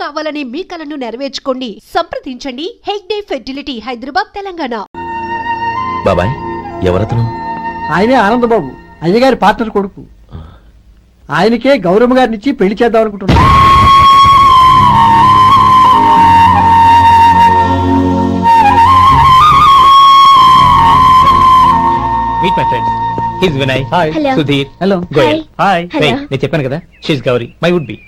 కావాలని మీ కలను నెరవేర్చుకోండి. సంప్రదించండి హెగ్డే ఫెర్టిలిటీ, హైదరాబాద్, తెలంగాణ. బాబాయ్, ఎవరతను? ఆయనే ఆనందబాబు, అయ్యగారి పార్ట్నర్ కొడుకు. ఆయనకే గౌరమ్మ గారినిచ్చి పెళ్లి చేద్దాం అనుకుంటున్నా. Meet my friend, he's Vinay. Hi. Sudheer. Hello. Goyal. Hi. నేను చెప్పాను కదా, she's Gauri, my would be.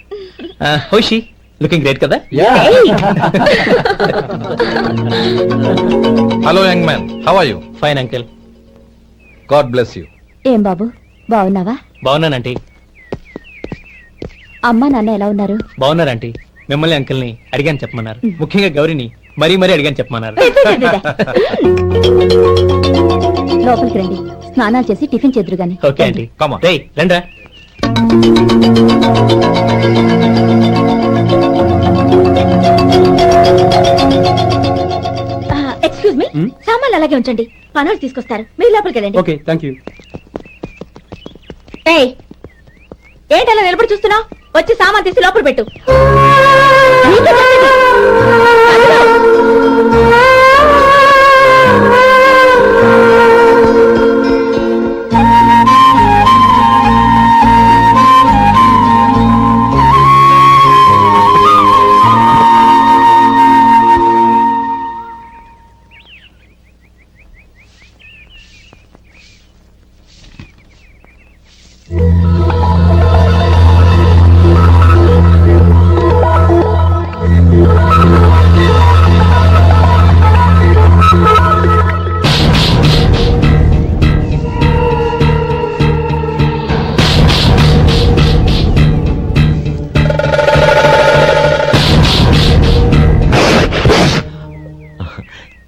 How she? Looking great కదా? Hello young man, how are you? Fine uncle. God bless you. ఏం బాబు, బాగున్నావా? బాగున్నానంటీ. అమ్మా నాన్న ఎలా ఉన్నారు? బాగున్నారంటీ. మిమ్మల్ని అంకిల్ ని అడిగాను చెప్పమన్నారు. ముఖ్యంగా గౌరీని మరీ మరీ అడిగాను చెప్పమన్నారు. లోపలికి రండి, స్నానాలు చేసి టిఫిన్ చేదురు గాని. Okay aunty. Come on. రేయ్ రండ్రా. ఎక్స్క్యూజ్ మీ, సామాన్లు అలాగే ఉంచండి, పనులు తీసుకొస్తారు. మీరు లోపలికి వెళ్ళండి. Okay, thank you. ఏయ్, ఏంటి అలా నిలబడి చూస్తున్నావు? వచ్చి సామాన్ తీసి లోపల పెట్టు. నీకే చెప్పేది.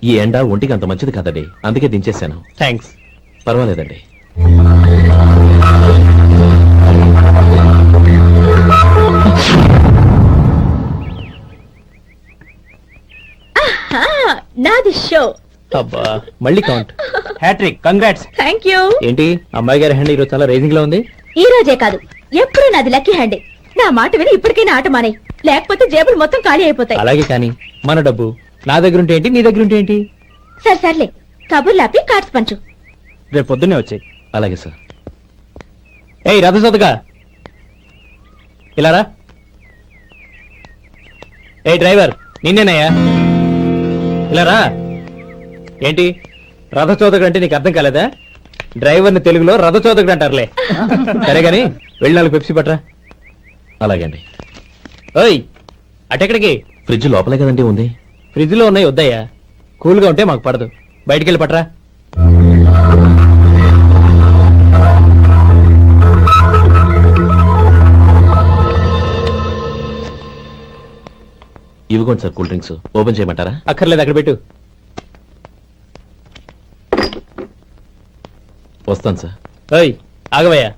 ఈ ఎండ ఒంటికి అంత మంచిది కాదండి, అందుకే దించేశాను. థ్యాంక్స్. పర్వాలేదండి. నాది షో. అబ్బా, మళ్ళీ count. Hattrick, congrats. Thank you. ఏంటి అమ్మాయి గారి హ్యాండ్ ఈరోజు చాలా రైజింగ్ లో ఉంది? ఈ రోజే కాదు, ఎప్పుడు నాది లక్కీ హ్యాండే. నా మాట విని ఇప్పటికైనా ఆట మానే, లేకపోతే జేబులు మొత్తం ఖాళీ అయిపోతాయి. అలాగే కానీ మన డబ్బు నా దగ్గర ఉంటే ఏంటి, నీ దగ్గర ఉంటే ఏంటి? సరే సర్లే, కబుర్లు ఆపి కార్డ్స్ పంచు. రేపు పొద్దున్నే వచ్చాయి. అలాగే సార్. ఏయ్ రథసోదగా, ఇలా రా. ఏ డ్రైవర్, నిన్నేనయ్యా, ఇలా రా. ఏంటి రథచోదకుడు అంటే నీకు అర్థం కాలేదా? డ్రైవర్ని తెలుగులో రథచోదకుడు అంటారులే. సరే గాని వెళ్ళి 4 పెప్సీ పట్రా. అలాగే అండి. ఓయ్, అటెక్కడికి? ఫ్రిడ్జ్ లోపలే కదండి ఉంది. ఫ్రిడ్జ్ లో ఉన్నాయి, వద్దయ్యా. కూల్గా ఉంటే మాకు పడదు. బయటికెళ్ళి పట్రా. ఇవ్వకోండి సార్, కూల్ డ్రింక్స్. ఓపెన్ చేయమంటారా? అక్కర్లేదు, అక్కడ పెట్టు. వస్తాను సార్. ఓయ్ ఆగవయ్యా,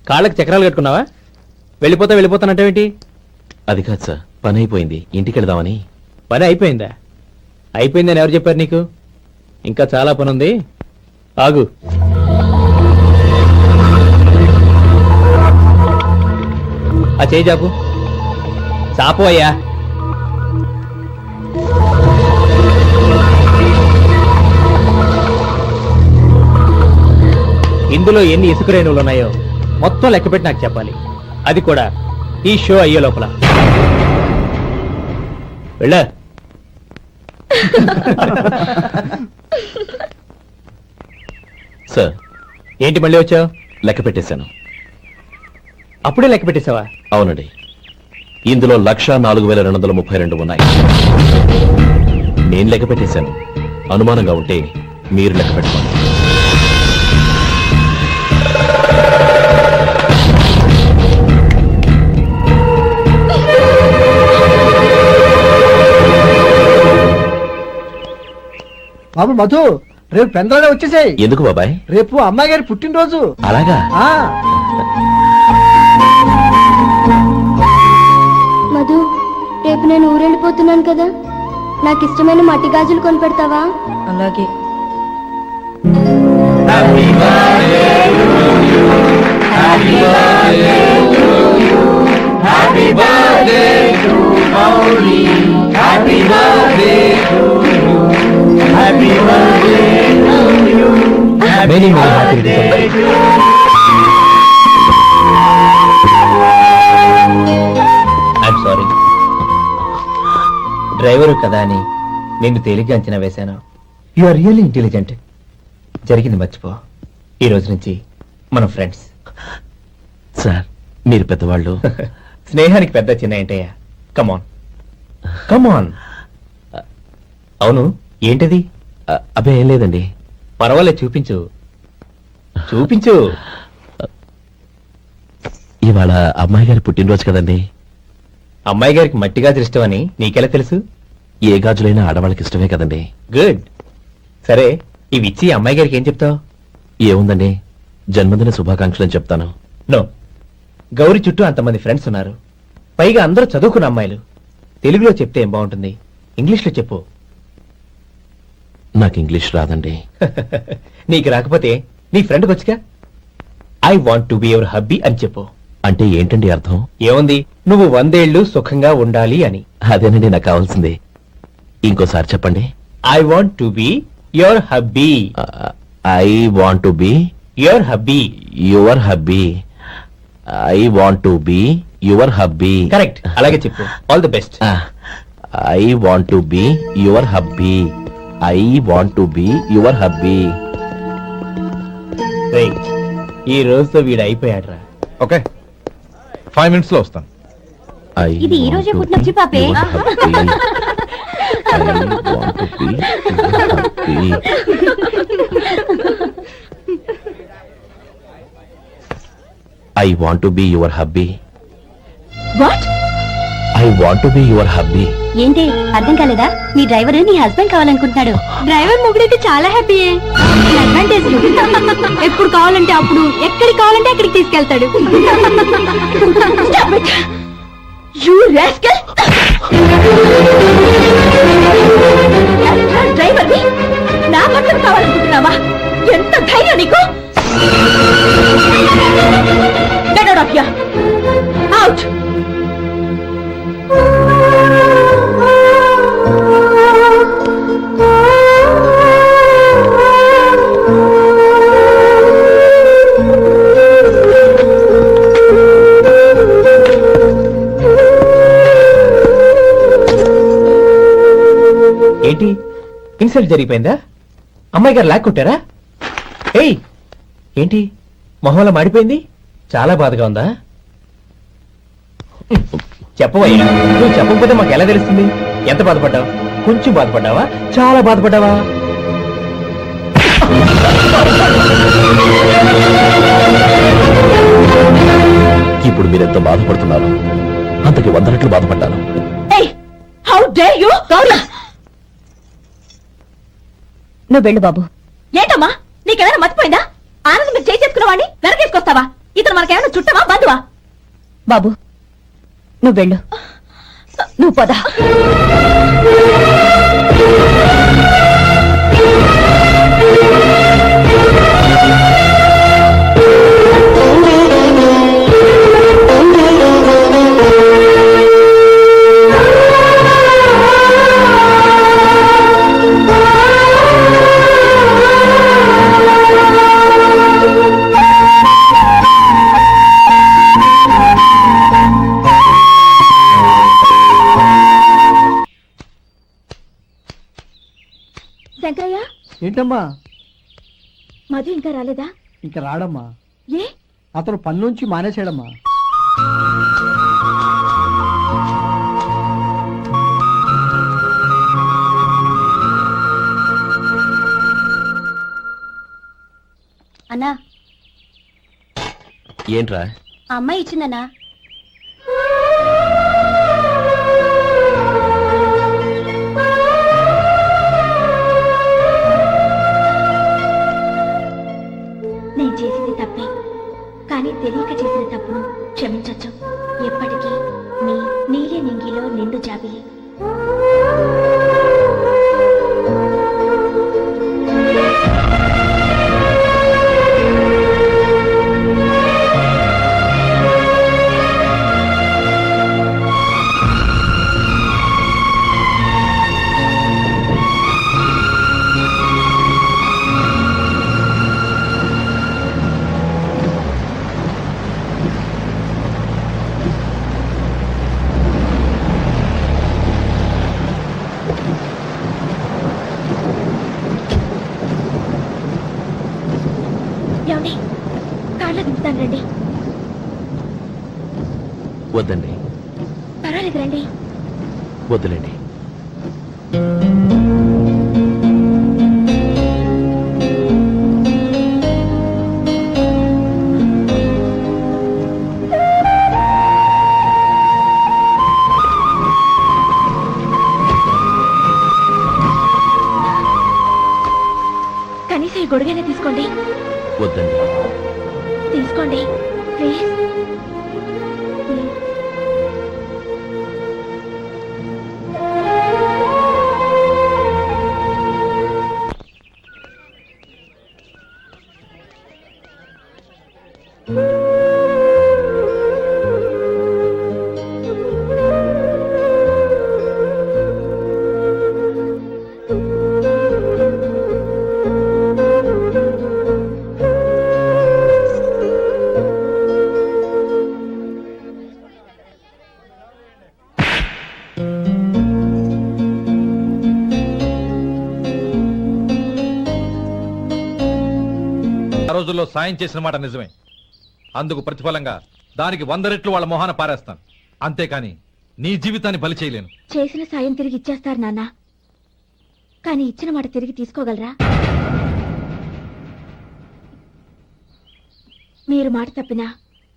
కాళ్ళకి చక్రాలు కట్టుకున్నావా? వెళ్ళిపోతానంటావేంటి? అది కాదు సార్, పని అయిపోయింది, ఇంటికి వెళదామని. పని అయిపోయిందా? అయిపోయిందని ఎవరు చెప్పారు నీకు? ఇంకా చాలా పని ఉంది, ఆగు. ఆ చేయి చాపు. చాపు అయ్యా. ఇందులో ఎన్ని ఇసుక రేణువులు ఉన్నాయో మొత్తం లెక్కపెట్టి నాకు చెప్పాలి. అది కూడా ఈ షో అయ్యే లోపల. వెళ్ళా. సార్, ఏంటి మళ్ళీ వచ్చావు? లెక్క పెట్టేశాను. అప్పుడే లెక్క పెట్టేశావా? అవునండి. ఇందులో 1,04,232 ఉన్నాయి. నేను లెక్క పెట్టేశాను. అనుమానంగా ఉంటే మీరు లెక్క పెట్టుకోండి. బాబు మధు, రేపు పెందరాడే వచ్చేసాయి. ఎందుకు బాబాయ్? రేపు అమ్మాయి గారి పుట్టినరోజు. అలాగా? మధు, రేపు నేను ఊరెళ్ళిపోతున్నాను కదా, నాకు ఇష్టమైన మట్టి గాజులు కొనిపెడతావా? అలాగే. Happy birthday to you. Many, many happy returns. I'm sorry. Driver కదా అని నిన్ను తేలిగ్గా అంచనా వేశాను. You are really intelligent. జరిగింది మర్చిపో. ఈ రోజు నుంచి మనం ఫ్రెండ్స్. సార్ మీరు పెద్దవాళ్ళు. స్నేహానికి పెద్ద చిన్న ఏంటయ్యా? కమాన్ కమాన్. అవును, ఏంటది? అబ్బే ఏం లేదండి. పర్వాలేదు, చూపించు చూపించు. ఇవాళ అమ్మాయి గారి పుట్టినరోజు కదండి. అమ్మాయి గారికి మట్టి గాజులు ఇష్టమని నీకెలా తెలుసు? ఏ గాజులైనా ఆడవాళ్ళకి ఇష్టమే కదండి. గుడ్. సరే, ఇవి ఇచ్చి అమ్మాయి గారికి ఏం చెప్తావు? ఏముందండి, జన్మదిన శుభాకాంక్షలు అని చెప్తాను. నో, గౌరీ చుట్టూ అంతమంది ఫ్రెండ్స్ ఉన్నారు. పైగా అందరూ చదువుకున్న అమ్మాయిలు. తెలుగులో చెప్తే ఏం బాగుంటుంది? ఇంగ్లీష్లో చెప్పు. నాకు ఇంగ్లీష్ రాదండి. నీకు రాకపోతే నీ ఫ్రెండ్కి వచ్చిగా I want to be your hubby అని చెప్పు. అంటే ఏంటండి అర్థం? ఏముంది, నువ్వు 100 ఏళ్లు సుఖంగా ఉండాలి అని. అదేనండి నాకు కావాల్సింది. ఇంకోసారి చెప్పండి. I want to be your hubby. I want to be your hubby. Your hubby. I want to be your hubby. Correct, అలాగే చెప్పు. All the best. I want to be your hubby. I want to be your hubby. ఈ రోజుతో వీడు అయిపోయాడ్రా. Okay, 5 minutes లో వస్తాను. ఇది ఈ రోజే పుట్టినొచ్చి పాపే. I want to be your hubby. What? I want to be your hubby. ఏంటి అర్థం కాలేదా? మీ డ్రైవర్ నీ హస్బెండ్ కావాలనుకుంటున్నాడు. డ్రైవర్ మొగుడైతే చాలా హ్యాపీయే. అడ్వాంటేజ్ ఎప్పుడు కావాలంటే అప్పుడు, ఎక్కడికి కావాలంటే అక్కడికి తీసుకెళ్తాడు. You rascal! డ్రైవర్ నా భర్తను కావాలనుకుంటున్నావా? ఎంత ధైర్యం నీకు! Get out of here! Out! ఏంటి, ఇన్సల్ట్ జరిగిపోయిందా? అమ్మాయి గారు లాక్కుంటారా? ఏయ్, ఏంటి మొహంలో మాడిపోయింది? చాలా బాధగా ఉందా? చెప్పవయ్యా, నువ్వు చెప్పకపోతే మాకు ఎలా తెలుస్తుంది? ఎంత బాధపడ్డావు? కొంచెం బాధపడ్డావా? చాలా బాధపడ్డావా? ఇప్పుడు మీరెంత బాధపడుతున్నారు, అంతకి 100 రెట్లు బాధపడ్డాను. How dare you! గౌరీ, నువ్వు వెళ్ళు బాబు. ఏంటమ్మా, నీకేమైనా మర్చిపోయిందా? ఆనందం మీరు చేసుకున్న వాడిని వెనకేసుకొస్తావా? ఇతను మనకేమైనా చుట్టమా, బంధువా? బాబు నువ్వు వెళ్ళు. నువ్వు పద. శంకరయ్య, ఏంటమ్మా? మధు ఇంకా రాలేదా? ఇంకా రాడమ్మా. ఏ? అతను పని నుంచి మానేసాడమ్మా. అన్నా, ఏంట్రా? ఆ అమ్మాయి ఇచ్చిందన్నా. నేను చేసింది తప్పే, కానీ తెలియక చేసిన తప్పును క్షమించొచ్చు. ఎప్పటికీ మీ నీలి నింగిలో నిండు జాబిలి. తీసుకెళ్తాను రండి. వద్దండి, పర్వాలేదు రండి. వద్దులేండి. కనీసం ఈ గొడుగైనా తీసుకోండి. వద్దండి. తీసుకోండి ప్లీజ్. ఆ రోజుల్లో సాయం చేసిన మాట నిజమే. అందుకు ప్రతిఫలంగా దానికి 100 రెట్లు వాళ్ళ మొహాన పారేస్తాను. అంతేకాని నీ జీవితాన్ని బలి చేయలేను. చేసిన సాయం తిరిగి ఇచ్చేస్తారు నాన్న, కానీ ఇచ్చిన మాట తిరిగి తీసుకోగలరా? మీరు మాట తప్పినా